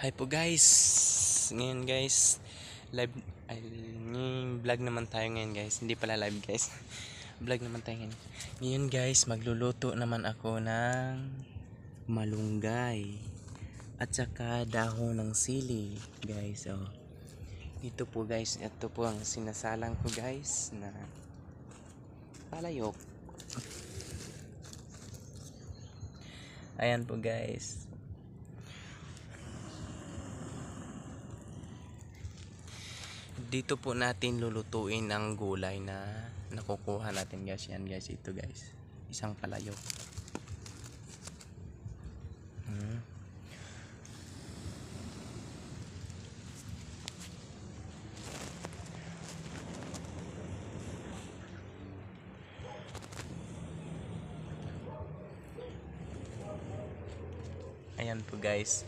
Hi po guys. Ngayon guys, live ay ngayon vlog naman tayo ngayon guys. Hindi pala live guys. Vlog naman tayo ngayon. Ngayon guys, magluluto naman ako ng malunggay at saka dahon ng sili, guys. Oh. Dito po guys, ito po ang sinasalang ko guys na palayok. Ayan po guys. Dito po natin lulutuin ang gulay na nakukuha natin guys. Yan guys, ito guys, isang palayok. Ayan po guys,